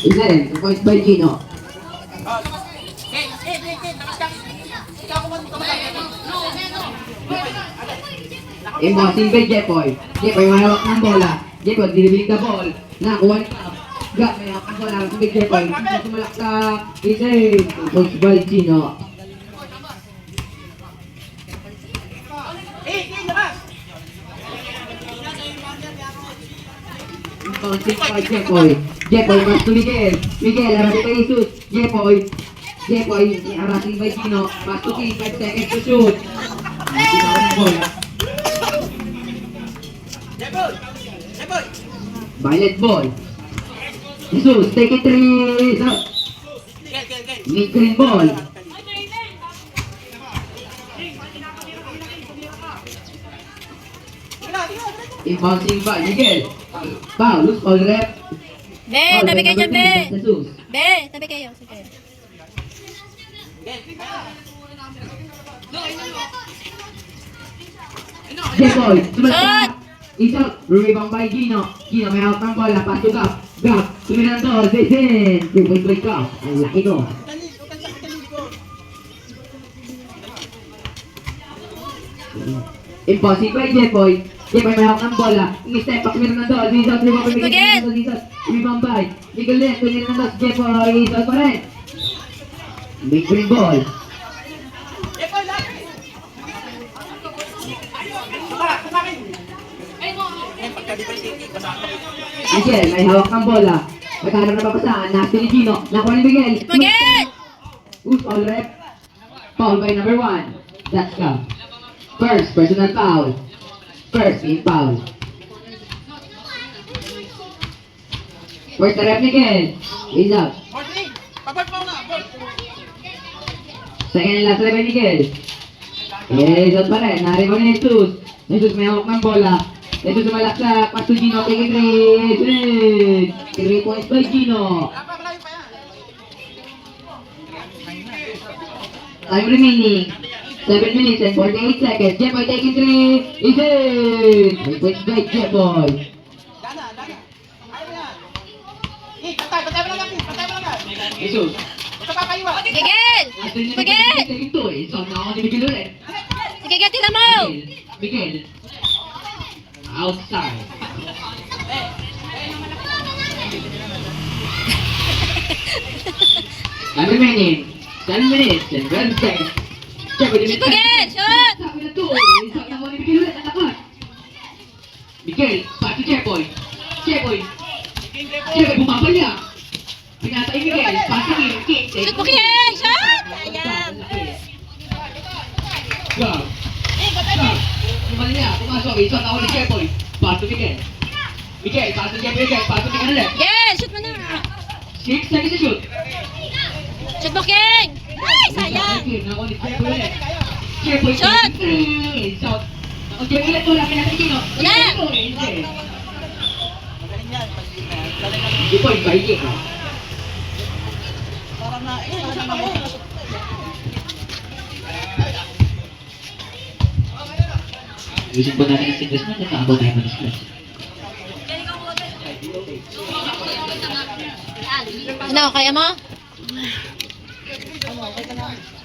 Island, 2 points by Gino. Imposing by Jepoy. Jepoy mahawak ng bola. Jepoy, delivery the ball. Nakuha ni Cap. Gap, may hawak ng bola. By Jepoy. Sumalaksak. Island, 2 points by Gino. Imposing by Jepoy. Jepoy, pass to Miguel. Miguel, harasin by Jesus. Jepoy. Jepoy, harasin by Gino. Pass to King, 5 seconds to shoot. Gino ng bola. Violet ball. Jesus, take it 3. Mid green ball. Inbouncing ball. Miguel. Foul. Loose ball rep. Be, tabi kayo dyan, Be. Jesus. Be, tabi kayo. Sige. Jepoy. Shot! Isa, rebound by Gino. Gino may out ng bola. Pass to Gap. Gap. Tumira ng door. Jason. 2 point break ka. Ang laki ko. Impossible by Jepoy. Jepoy may hawak ng bola. I-step back, tumira ng door. Zizot, rebound by Again. Zizot. Rebound by Miguel Len. Tumira ng door. Jepoy. Zizot pa rin. Big green ball. Miguel, may hawak ng bola. Magkaharap na papasaan. Nasty ni Gino. Nakuha ni Miguel. Miguel! Who's foul rep? Foul by number 1. That's ka. First, personal foul. First, team foul. First, rep Miguel. Is up. Second and last rep by Miguel. Yes, out pa rin. Naribaw ni Jesus. Jesus may hawak ng bola. Jesus sumalaksak. Pass to Gino. Take it 3 points by Gino. Time remaining. 7 minutes and 48 seconds. Jepoy taking 3. Is it? 3 points by Jepoy. Jesus. Miguel! Miguel! Taking 2. So now ni Miguel ulit. Sige, tira mo! Miguel. Outside. Time remaining. 7 minutes and 12 seconds. Jepoy, Miguel! Shot! sabi na 2. So now ni Miguel ulit. Atakot. Miguel, pass to Jepoy. Jepoy. Jepoy, bumabalik. Pinatay Miguel. Pass to him. Kick. Shoot mo, Miguel! Shot! Ayan! Go. Kembali niya, pumasok. Isot ako ni Jepoy. Pass to Miguel. Miguel, pass to Jepoy again. Pass to Miguel ulit. Miguel! Shoot mo na! 6 seconds to shoot. Shoot mo, King! Ay, sayang! Ako ni Jepoy ulit. Jepoy, Shot! Shot. Ako Jepoy ulit. Wala, pinatay Kino. Wala. Jepoy, baigi ka. Using po natin ang singles na nakaabot tayo ng singles. Ano, kaya mo?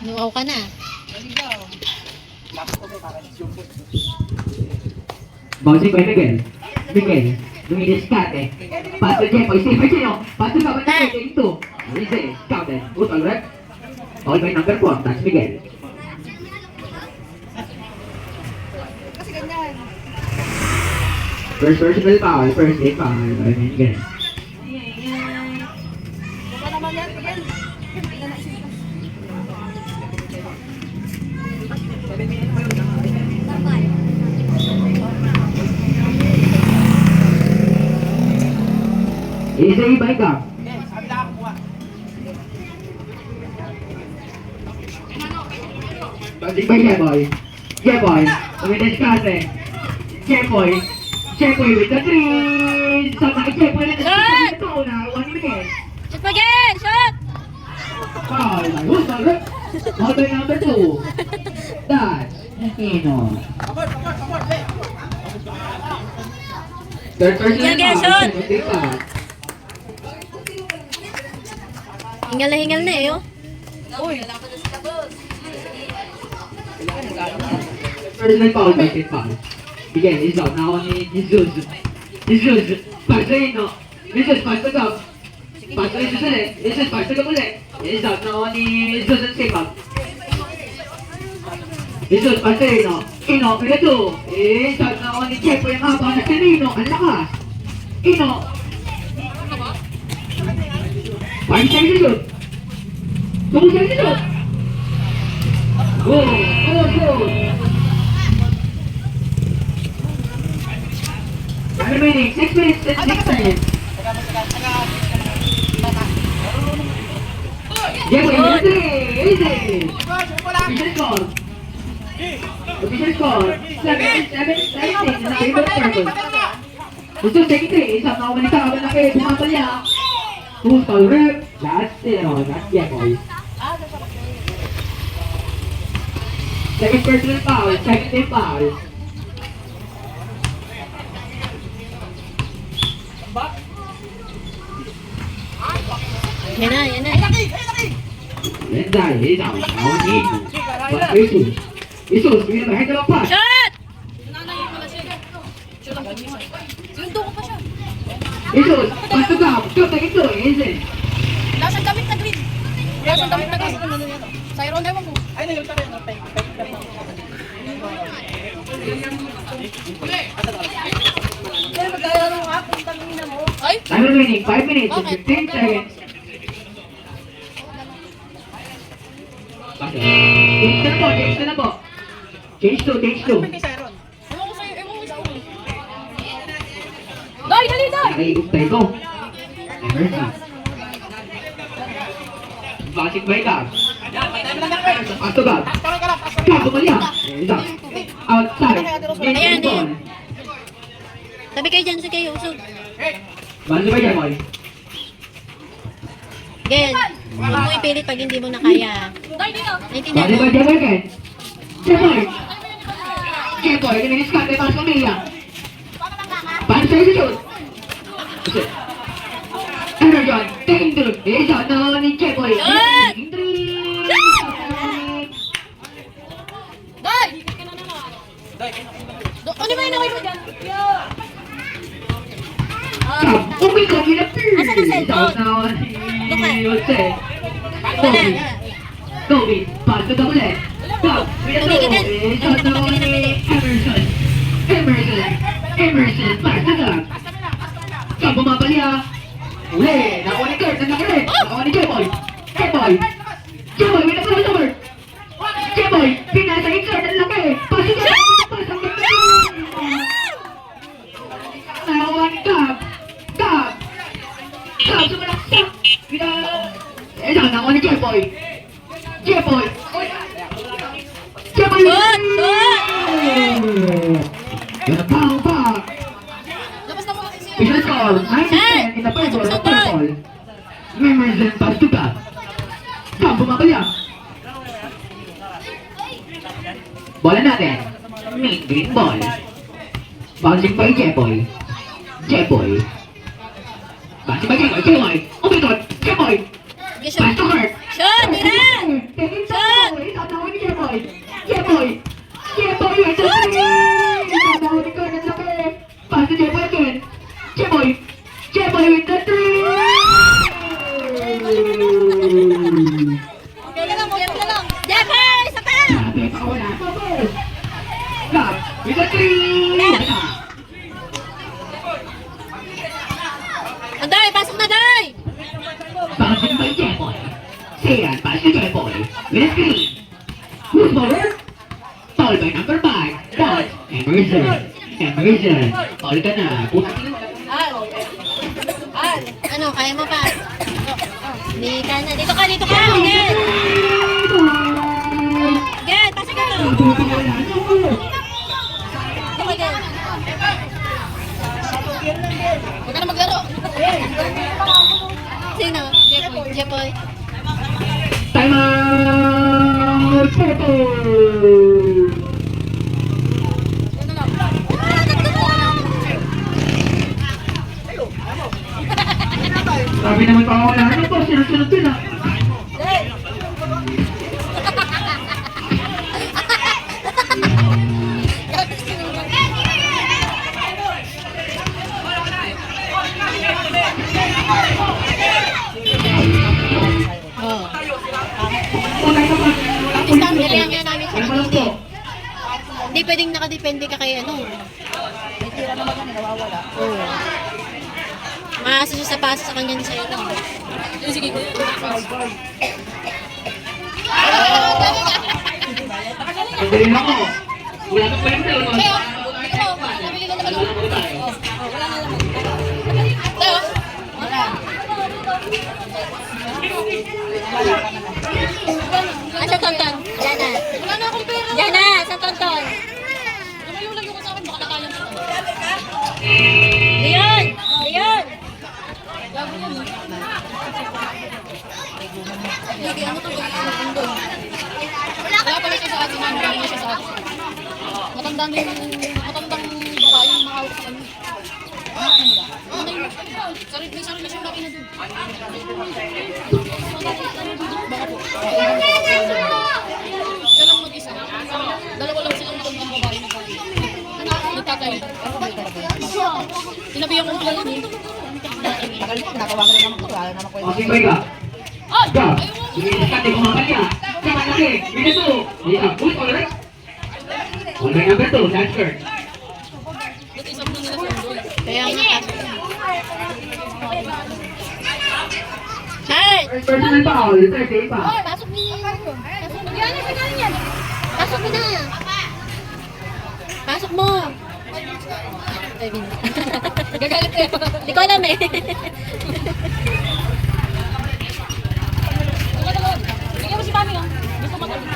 Nuaw ka na. Bouncing by Miguel. Miguel, dumidiskarte. Pass to Jepoy. Stay by Gino. Pass to Gabon. Taking 2. Easy. Counted. Good all right. All by number 4. That's Miguel. First personal foul. First day foul. By Miguel. Easy by Gab. Bouncing by Jepoy. Jepoy. Dumidiskarte. Jepoy. Jepoy with the 3. Sama kay Jepoy na Shot! ito na. 1 minute. Shoot mo, Miguel! Shot! Foul by Husman. Foul by number 2. That's Aquino. Third person Yan, foul. shot! Second day foul. Hingal na eh, oh. Personal foul, personal foul. Again, it's out now on Jesus. Jesus, Pastorino. Jesus, Pastor Gab. Pastor Jesus ulit. Jesus, Pastor Gab ulit. It's out now on Jesus and save up. Jesus, Pastorino. Ino, Pilato. It's out now on Chepo yung haba na Serino. Ang lakas. Ino. Pahin siya Jesus. Tungkol siya Jesus. Go, go, go. Remaining 6 minutes and 6 seconds. Yeah, wait, easy. Official score. Official score. 7-6 in the favor of Purple. Gusto taking 3. Isang nakabalita ka ba na kayo? Pumatol niya. Who's called rep? That's yeah, boys. Second personal foul. Second team foul. Yan na, yan na. Lenday, Hidaw, Naonigo. Jesus. Jesus, bigyan na head of pass. Shot! Sinundo ko pa siya. Jesus, pass to Gab. Shoot, take it to easy. Lasang damit na green. Lasang damit na green. Sayron, ewan ko. Ay, nagulta rin. Ay! Time remaining 5 minutes and 15 seconds. Change na po, change na po. Change to. Ewan ko sa'yo, ewan ko sa'yo. Dali, dali, dali! Nakaiugtay ko. Emergency. Basic by Gab. Pass to Gab. Gab, bumalya. Outside. Ayan, Ball. ayan. Tabi kayo dyan, sige kayo, usog. Balo ba yan, boy? Gen, huwag mo ipilit pag hindi mo na kaya. Naintindihan Balo mo? ba yan, boy? Jeboy! Jeboy, kininis ka, may mas pamilya. Paano sa'yo si Jun? Energon, taking through. Isa na ni Jeboy. Shot! Taking three. Day! Ano ba yun ako mo dyan? Umikot yun na Asan ang cellphone? Jose. Wala. Kobe, pass to the ulit. Go, Tumigil din. Isa na ni Emerson. Emerson, pass to the. Go, bumabali ha. Uli, nakuha ni Kurt, nakuha ni Jeboy. Jeboy, may nakuha sa Kurt. Jeboy, pinasa ni Kurt, ang laki. Pass to the. Nakuha ni Gab, sumalaksak. Ito, nakuha ni Jeboy. Shot! Gonna pound back. Labas na mo kasi siya. Official score, 9-10 in the favor of Purple. Members and pass to Gab. Gab, bumabaya. Bola natin. Mid green ball. Bouncing by Jeboy. Bouncing by Jeboy. Oh my God, Jeboy. Sige, Pass shoot. to Kurt. Shot! Tira! Taking Shot! Isang nakuha ni Jeboy, with the Shot! three! Isang nakuha ni Kurt, ang laki. Pass to Jeboy again. Jeboy with the three! Okay na lang, okay na lang. Jeffer! Isa pa! Sabi pa wala pa po. Gab with the three! Anday, pasok na, Day! Bouncing by Jeboy. Sian, pass to Jeboy with a screen. Who's forward? Foul by number 5. Dodge. Emerson. Foul ka na. Ano, kaya mo pa? Hindi ka na. Dito ka! Gen! Gen, pasok ka! Dito ka, Gen. Huwag ka na maglaro. Sino? Jepoy. Time out! Purple! Sabi naman pa ako na, ano po, sinunod din ah. Oh. Unay ka pa. Isang nilihan nga namin Ano ba lang po? Hindi pwedeng nakadepende ka kay ano. May tira naman kami, nawawala. Oo. Maasa siya sa pasa sa kanya sa'yo lang. Sige. Ang galing ako. Wala na kwenta yun. Kaya, ito, nabili ko naman. Wala na naman. Ito. Wala. Asa tonton? Diyan na. Wala na akong pera. Diyan na, sa tonton. Lumayo-layo ko sa akin, baka nakayan ko. Leon! Leon! Gago yan. Hindi, ano to? Wala pala siya sa atin. Wala siya sa atin. Matandang babae yung makawak sa kanya. May sarili siyang laki na dun. Baka po. Siya lang mag-isa. Dalawa lang silang matandang babae na kami. Nagtatay. Tinabihan ko lang yun. Tagal ko, natawagan na naman ko. Wala naman ko. Okay, boy ka. Ay! Ka. Sige, iskate ko mga kanya. Sama laki. Minuto. Yeah, push all right. All right, number 2, transfer. Ba't isang nila sa doon? Kaya nga. Hey! Personal foul, 30 pa. Pasok niya yan. Pasok mo. Yan. Pasok mo na. Pasok mo. Gagalit eh. Hindi ko alam eh. Bigyan mo si Mami oh. Gusto mo matamis.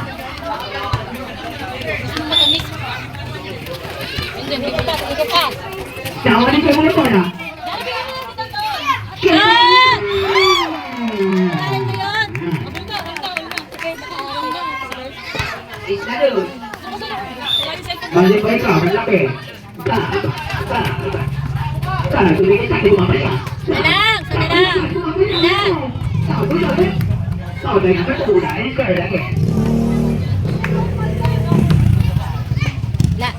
Gusto mo matamis. Hindi ko pa. Hindi ko pa. Tawanin ko muna po na. Shot! Kaya mo yun? Abulta. Okay, baka araw na. Is na doon. Balik. Balik boy ka, malaki. Ka. Tumigil sa akin mga kanya. Salang! Salang! So, the number 2, transfer lagi. La.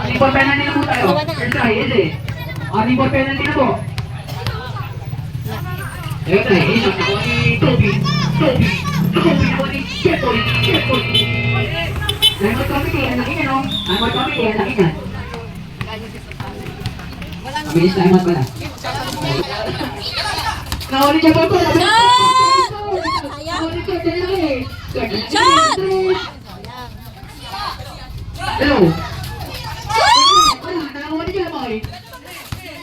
Report penalty na po tayo. Exercise, eh. Report penalty na po. Ayun na, isang ako ni Toby ako ni Jeffoy. Lemon coffee kaya laki niya, no? Lemon coffee kaya laki niya. Mabilis lemon pala. Nahuli siya po po. Nahuli siya, dali lang eh. Shot! Hello. Nahuli siya, boy.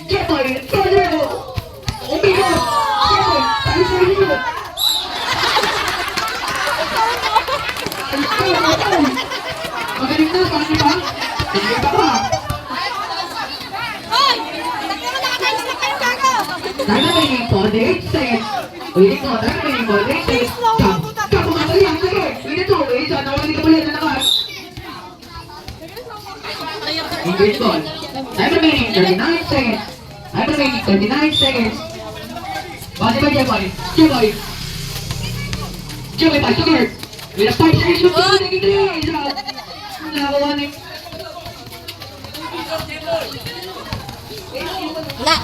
Jeffoy, Pedro. Okay mo. Jeffoy, ayos na rin mo. Magaling na, bakit ba? Hindi pa ba? Hoy! Takbo mo nakatayos na kayo, gago! Dynamite 48 seconds. Ulit mo, dynamite 48 seconds. Kapumatay yan, sige. Ulit mo, isa, nawali ka pala na nakas. Engage ball. Time remaining 39 seconds. Time remaining 39 seconds. Base ba, Jeboy? Jeboy pa, sugar. With a 5 seconds shoot, naging 3. Isa. Nakakuha ni... La!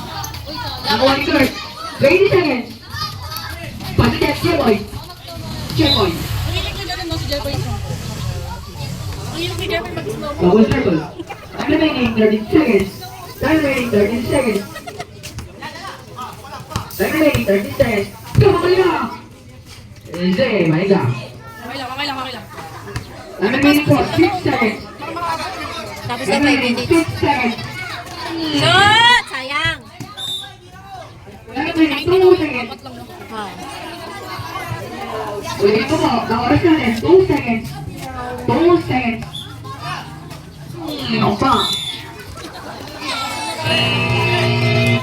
Nakakuha ni Kurt. 20 seconds. Pati Jeff, Jeboy. Rinig na ganun mo si Jeboy. Rinig ni Jeboy mag-slow mo. Double circle. Time remaining 13 seconds. Time remaining 13 seconds. Time remaining 13 seconds. Kamaya! Easy, maiga. Okay lang. Time remaining for 6 seconds. Tapos na Time 5 remaining minutes. 6 seconds. Shot! Sayang! Time remaining 2 seconds. Ah. Ulit ko po, ang oras natin, 2 seconds. 2 seconds. Ano pa?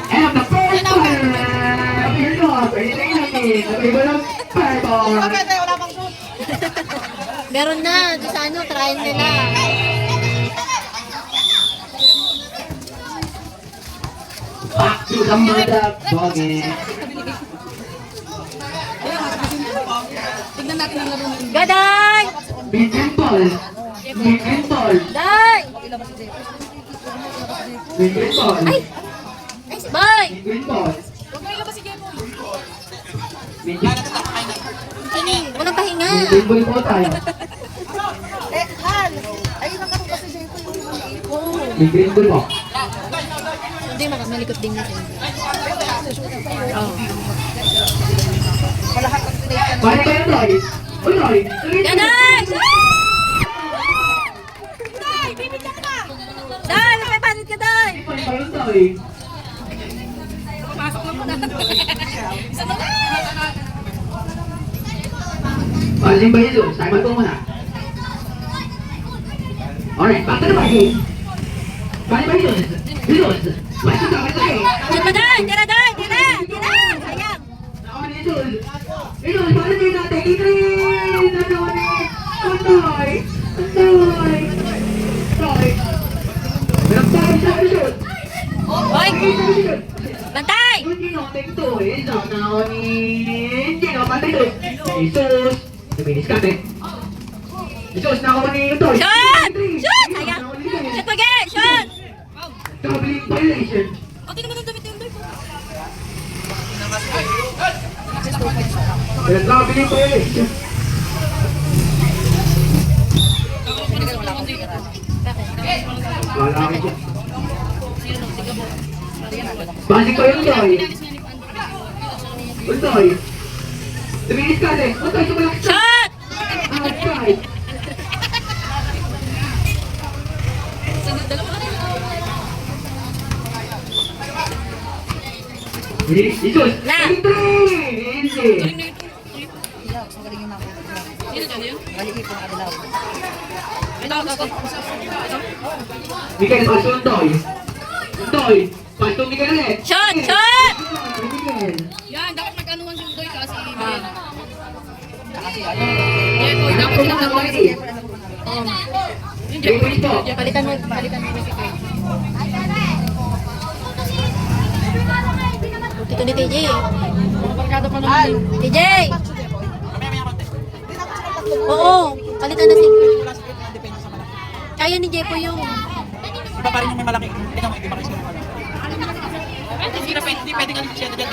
And the first fire! Here goes, anything natin. Nag-iba ng fireball. Wala pang shoot. Meron na, doon sa ano, try nila. Back to shoot ang mata. Boge. Tignan natin ang laro ng Gaday! Big ball. Big ball. Day! Big ball. Ay! Nice boy! Big ball. Huwag kayo ba si Jepoy? Big Kining, walang pahinga. ball po tayo. Han! Ayun ang ba si Jepoy? Oo. Big ball po. Hindi, malikot din niya. Malahat ang station. Balik kayo tayo. Uy, tayo. Gaday! Day! Bibigyan ka! Day! May papalit ka, Day! Balik kayo tayo. Pasok na po na. Isa na lang. Paling ba yun? Simon ko muna. Alright, back to the party. Paling ba yun? Yun. Basta dapat tayo. Shoot pa, Day! Tira, Day! Tira! Tira! Sayang! Nakaman ni Idol. Idol, paano din natin? I-train! Nanawan ni Antoy! Antoy! Antoy! Nagtayo sa shoot! Hoy! Shoot! Bantay! Good ginoting to eh. Nanawan ni Gino. Patay to. Jesus! Luminis kami. Jesus, nakawan ni Antoy! Shoot! Shoot! Sayang! Shoot pa, Gay! Shoot! Doubling violation. Pati naman ang damit yung Day. Doubling violation. Wala ka dyan. Balik ko yung Toy. Toy. Luminis ka din. Toy, sumalak siya. Shoot! Outside. Jesus! Na. Hindi! Ilaw, magaling yung nakuha. Galing po nakadilaw. Miguel, paso yung Toy. Toy, paso Miguel ulit. Shot! Shot! Miguel. Yan, dapat mag-anuhan yung Doy kasi. Kasi Jepoy, dapat sila nag-ready. Jepoy po. Palitan mo si Kay. Ito ni TJ. Han! TJ! Oo, palitan na si Kaya ni Jepo yung... Iba pa rin yung may malaki. Hindi ka iba kasi yung malaki. Hindi pwede ka siya dyan.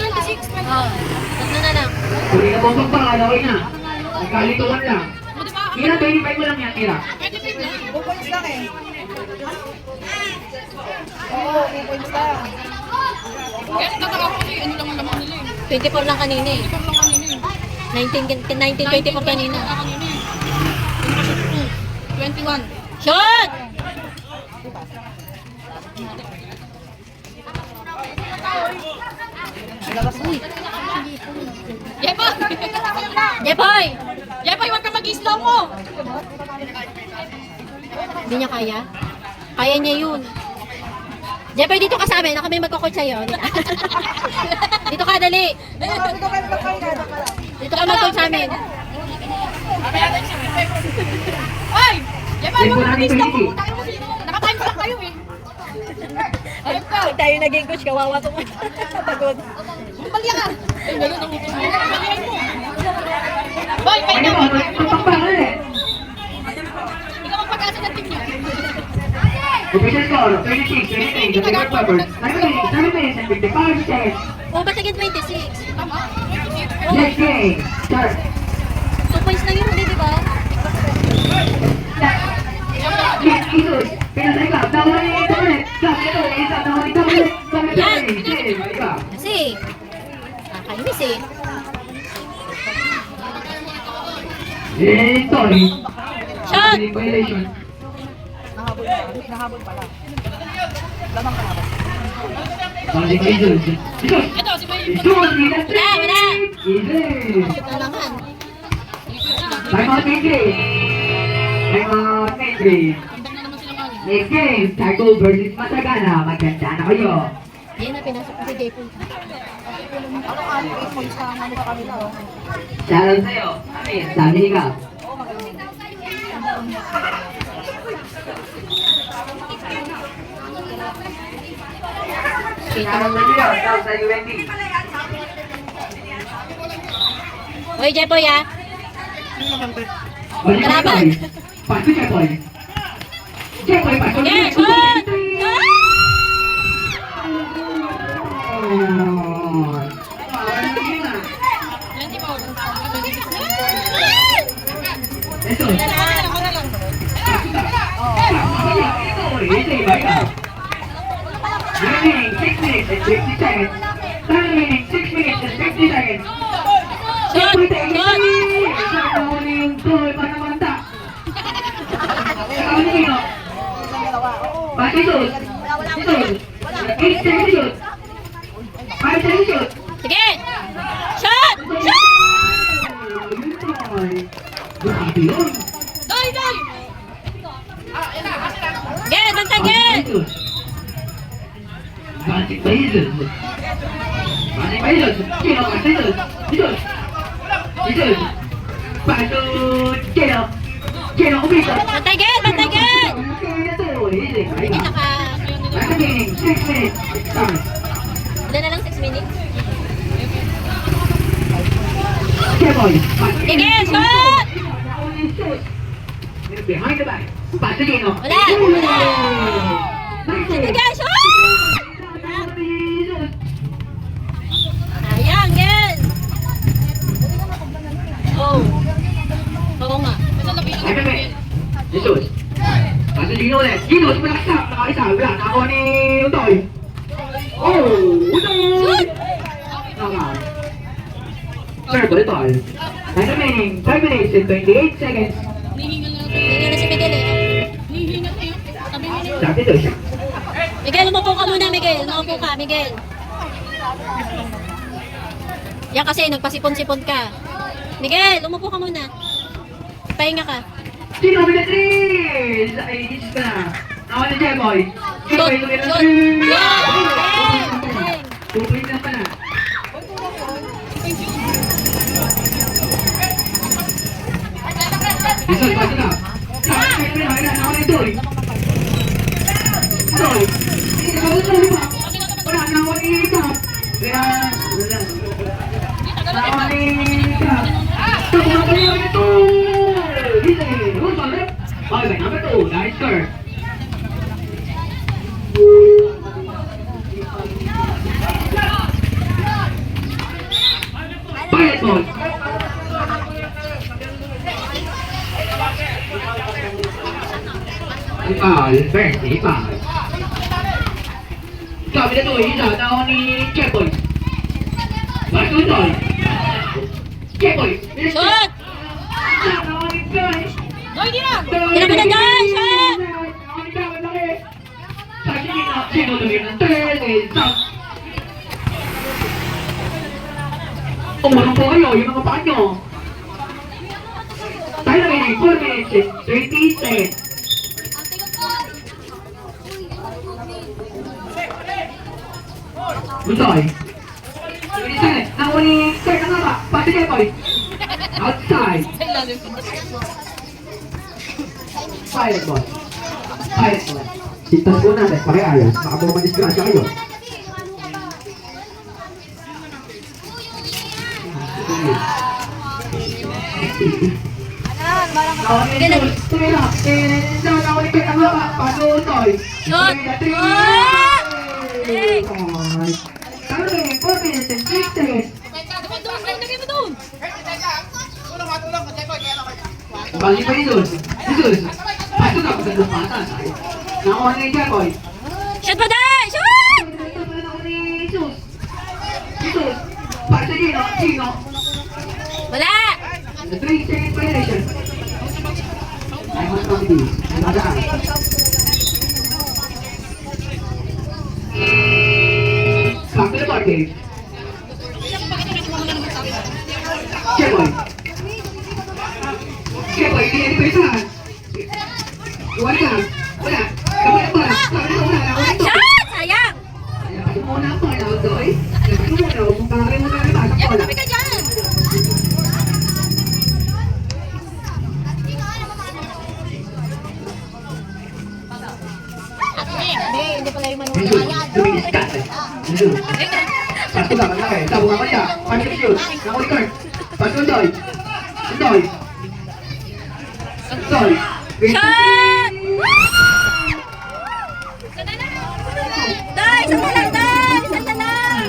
26! Oh, tatlo na lang. Kuri na po ang pangalawin na. Nagkalituan lang. Tira, 25 mo lang yan, tira. 2 points lang eh. Oo, 2 points lang. 24 lang kanina eh. 19-24 kanina. 21. Shot! Uy! Jepoy! Jepoy! Jepoy, huwag ka mag-slow mo! Hindi niya kaya? Kaya niya yun. Jepoy, dito ka sa amin. Ako may magkakot sa'yo. Dito ka, dali. Dito kayo magpapahinga. Dito ka mag-call sa amin. Ay! Jepoy, Jepoy, huwag ka mag-slow mo. nandito Nakatimes lang kayo eh. Ayun ka. Pag tayo naging coach, kawawa ko. Pagod. Bumbalya ka. Ay, ganun ang utos mo. Bumbalya mo. Boy, Ano pahinga ba? mo. Magpapang ulit. Ikaw ang pag-asa ng team niyo. Official score, 26, 23, the Bigger Peppers. 7 minutes and 55 seconds. Oh, ba't naging 26? Tama. Next game, start. 2 points lang yun, di ba? Jesus, pinasay ka. Nawala yung internet. Sabi ito, isa, nawala yung internet. Sabi ito, sige, balik ka. Kasi, nakakainis eh. Toy. Shot! Violation. Nahabol pala. Lamang kalaban. Balik kay Jesus. Jesus! Ito, si Boy. Jesus, hindi Wala, wala. Jesus! Shoot na naman. Time out, Ingrid. Time out, Ingrid. Next game, Tago versus Matagana. Maganda na kayo. Yan na, pinasok ko si Jepo. Ano ka? 8 points lang. Ano ka kanila? Oh. Shoutout sa'yo. Amin, sabi ni Gab. Oo, magaling. South sa UND. Uy, Jepoy ah. Balik ka Kalaban. Jepoy. Pass to Jepoy. Jepoy, pass to Sige, Jepoy. shoot! Ito. Easy, baik up. Remaining 6 minutes and 50 seconds. Time remaining 6 minutes and 50 seconds. Shoot! Shoot! Sa huling goal pa naman ta. Sa huling ino. Pati shoot. Shoot. 8 seconds shoot. 5 seconds shoot. Sige! Shot! Shot! Grabe yun. Doy, doy! Get! Bantay, get! Balik pa yun. Balik pa yun. Kino, balik yun. Dito. Dito. Patut. Kino. Kino, umito. Bantay, get! Bantay, get! Kaya to. Easy, baik Sige, up. naka... Remaining 6 minutes. Time. Ilan na lang 6 minutes? Kemoy. Sige, shoot! Behind the back. Pasagino. Wala. Sige, shoot! Ayan, get! Oh. Oo nga. Jesus. Pasagino ulit. Jesus, malaksak. Nakaisa. Wala. Ako ni Utoy. Oh, Utoy. Shoot! Knockout. Serve ulit Utoy. And remaining 5 minutes and 28 seconds. Hihingal na. Hindi na si Miguel eh. Hihingal na yun. Sabi mo niya. Sabi doon siya. Miguel, umupo ka muna, Miguel. Umupo ka, Miguel. Yan kasi, nagpasipon-sipon ka. Miguel, umupo ka muna. Pahinga ka. Sino na 3? Ay, Jesus ka na. Nawan ni Jemoy. Shoot! Jemoy, tumira Shoot! 3. Galing! 2 points na pa na. Jesus, pati na. Nawan ni Doy. Doy. Wala, nawan ni Cap. Kaya, wala. Nawan ni Cap. Tumama pa niya ito. Easy. Who's on it? Okay, number 2. Nice serve. Pilot mode. Foul, Bertie, foul. Sabi na to, isa, tao ni Chepoy. Bato ito. Chepoy. Shoot! Tao ni Joy. Doy, di na! Tira mo na doon! Shoot! Tao ni Joy, laki. Sabi niya, sino tumira ng third and south. Umulong po kayo, yung mga paa nyo. Tayo na ngayon, 4 minutes and 30 seconds. Butoy. Bilisan, nahuli, third na nga ba? Pati kayo, boy. Outside. Sa ilalim. Pilot boss. Pilot boss. Sintas po natin, pakiayos. Baka po madisgrasya kayo. Shoot! Balik pa Jesus. Jesus. Pasok ako sa lupatas. Nakuha na yung Jacoy. Shoot mo doon! Shoot! Jesus. Jesus. Para sa Gino. Gino. Wala! The 3-second violation. I must not be. Nagadaan. Back to the ball game. Jacoy. Jacoy, hindi pa isahan. Iwan ka. Wala. Kapag ba? Sabi mo na. Wala ito. Shoot! Sayang! Ayaw mo na po. Ayaw doy. Ayaw mo na. Kung kakarin mo na rin. Pasok Yan, ko na. tabi ka dyan! Hindi pala yung Jesus, luminis ka. Sa bumaba niya. Pag-shoot. Naka-record. Pag-sundoy. Sundoy. Sundoy. Shot! Day! Isa na lang, Day! Isa na lang!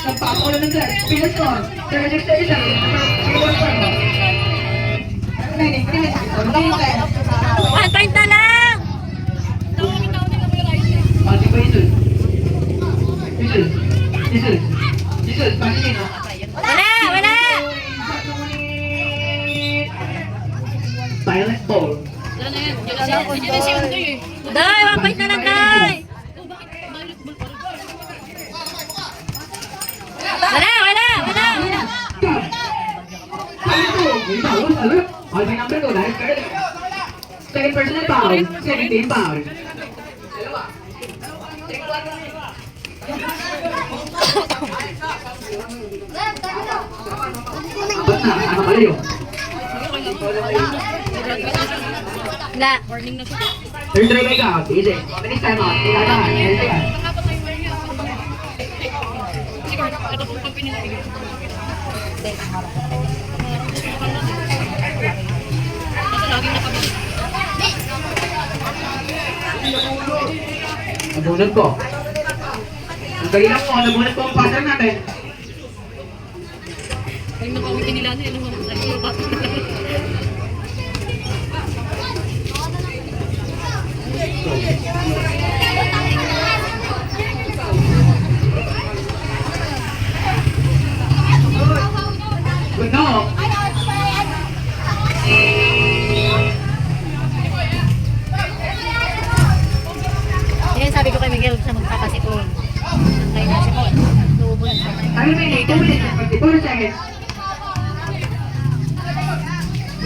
Nagpapako na ng dyan. Pilas ko. 1 point na lang! Pati ba yun? Jesus, pati yun. Wala! Silent ball. Day! 1 point na lang, Day! Wala! Alvin number 2, dahil ka rin. Second personal foul, 17 foul. Dalawa. Apat na, kasama pala yun. Wala. Third try make out, easy. Finish time out, ilatahan, healthy yan. Nabunod ko. Ang dali lang po, nabunod ko ang passer natin. Good no. Yan sabi ko kay Miguel sa magpapasipon. Antay na sipon. Tubo na siya. 2 minutes and 54 seconds.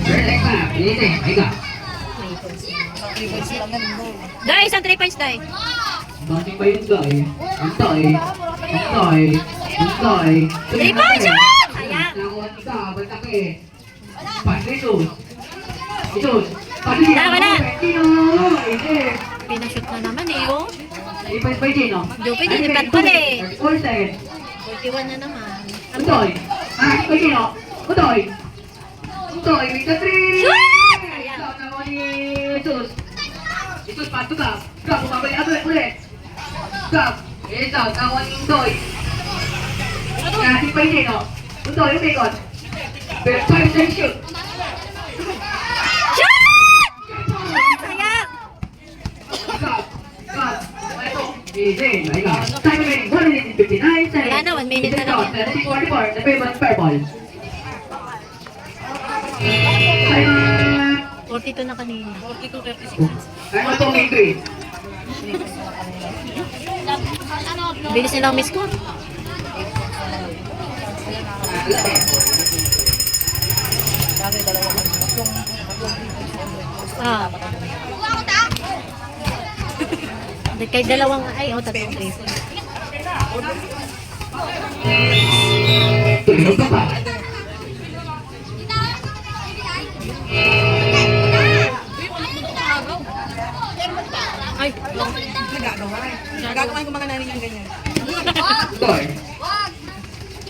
First exam, easy, Aika. Day! Isang 3 points, Day. Bakit ba yun, Day? Antay. 3 points, shot! Sayang. Nakuha ka, basta ka eh. Pati Jesus. Pati Wala. Gino. Easy. Pinashoot na naman eh, oh. 3 points by Gino. Joke, nilipat pala eh. 4 seconds. 41 na naman. Utoy. By Gino. Utoy, with the 3. Shoot! Shot na mo ni Jesus. Jesus, pato ka. Gab, bumabalik ulit. Gab. Out, nakuha ni Utoy. Natin by Gino. Utoy, umikot. Pero 5 seconds shoot. Shoot! Sayang! Easy, Aika. Time remaining 1 minute and 59 seconds. Wala na, 1 minute na lang. 44, the favorite fair ball. Time up. 42 na kanina. Time up to make 3. Bilis nilang miss ko. Ah. Kay dalawang, ay, oh, tatlong 3. Tulog ka pa. Ay, Nagagawa ko mga nanin yung ganyan. Utoy.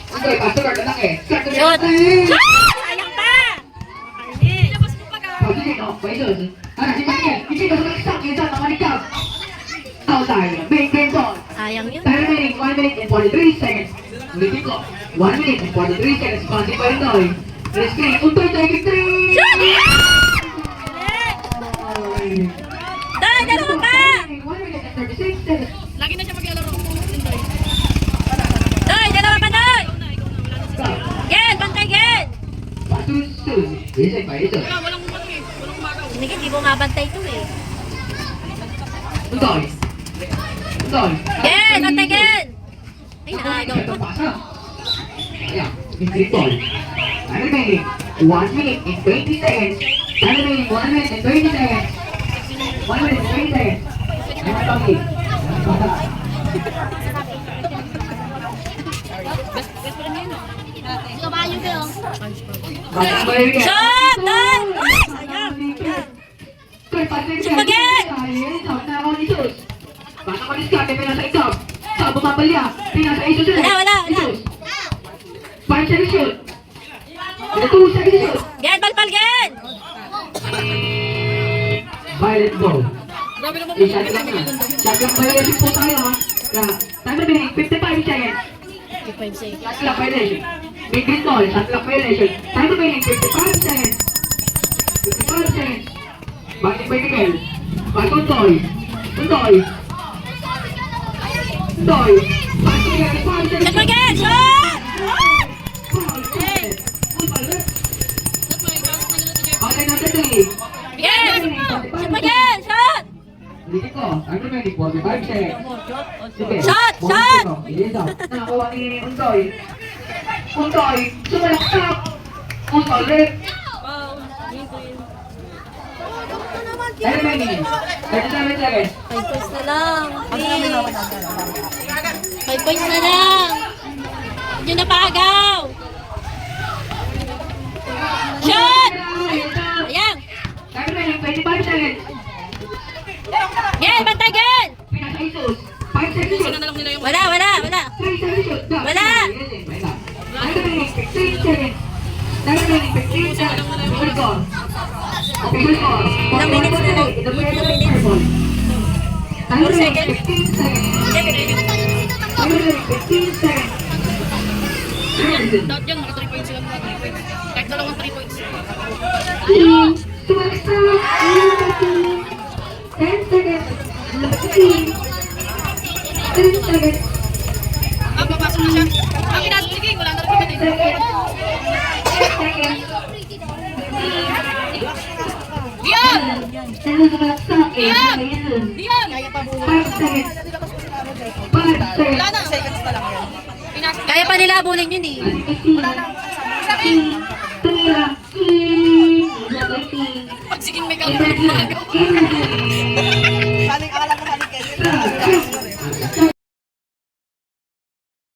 Utoy, pasto ka lang eh. shoot! Sayang pa! Makalis. Pag-sino, Jesus. Ano, si Miguel. Hindi ka sa mag-stop. Yung sa mga likab. Outside. Big game ball. Sayang yun. Time remaining 1 minute and 43 seconds. Ulitin ko. 1 minute and 43 seconds. Bouncy pa rin Utoy. Press screen. Utoy, tayo 3. Shoot! Dahil, dalawa pa! 1 minute and 36 seconds. Lagi na siya maglalaro. Dahil, dalawa pa, Dahil! Gen, bantay, Gen! Pasus. Isay pa, ito. Walang ano eh. Walang magaw. Hindi, hindi mo mabantay ito eh. Utoy. Utoy. Gen, bantay, Gen! Ay, naagaw to. Ayan, yung ball. Time remaining 1 minute and 20 seconds. Time remaining 1 minute and 20 seconds. 1 minute and 20 seconds. Ayan, Tommy. Shot! Dahil! Ay, sayang! Sumaget! Bata ko ni Sus. Bata ko ni Scott, may nasa ikaw. Sa bumabalya. Pinasa Jesus ulit. Wala. Jesus. 5 seconds shoot. 2 seconds shoot. Gen, palpal, Gen! Violet ball. Grabe naman. Shot clock na. Shot clock violation po tayo ha. Time remaining, 55 seconds. 55 seconds. Shot clock violation. Big green ball, shot clock violation. Time remaining, 55 seconds. 55 seconds. Bakit by Miguel? Bakit Untoy? Untoy. Untoy. Bakit Miguel? 5 seconds. Shot mo, Gen! Shot! Okay, number 3. Gen! Shot mo, Gen! Shot! Dito ko, time remaining, 45 seconds. Sige. Shot! Shot! Dito. Nakakuha ni Untoy. Untoy, sumalaksak. Untoy ulit. Time remaining, 37 seconds. 5 points na lang. 5 points na lang. Hindi nyo napagaw. Shot! Ayan. Time remaining, 25 seconds. Gen, bantay, Gen! Pinasa Jesus. 5 seconds shoot. Wala. 3 seconds shoot. Wala. Time remaining, 15 seconds. Time remaining, 15 seconds. Official score. Official score. Ilang minutes na lang? Time remaining, 4 seconds. 15 seconds. Time remaining, 15 seconds. Dot yan, maka 3 points sila, mga 3 points. Kahit dalawang 3 points. Team, sumaksak. 10 seconds. 15. 10 seconds. Papasok na siya. Ang inasok si King, wala na rin kami. Diyan! Diyan! Wala na. Seconds pa lang yan. Pinasok. Kaya pa nila abunin yun eh. Pag si King may kamay,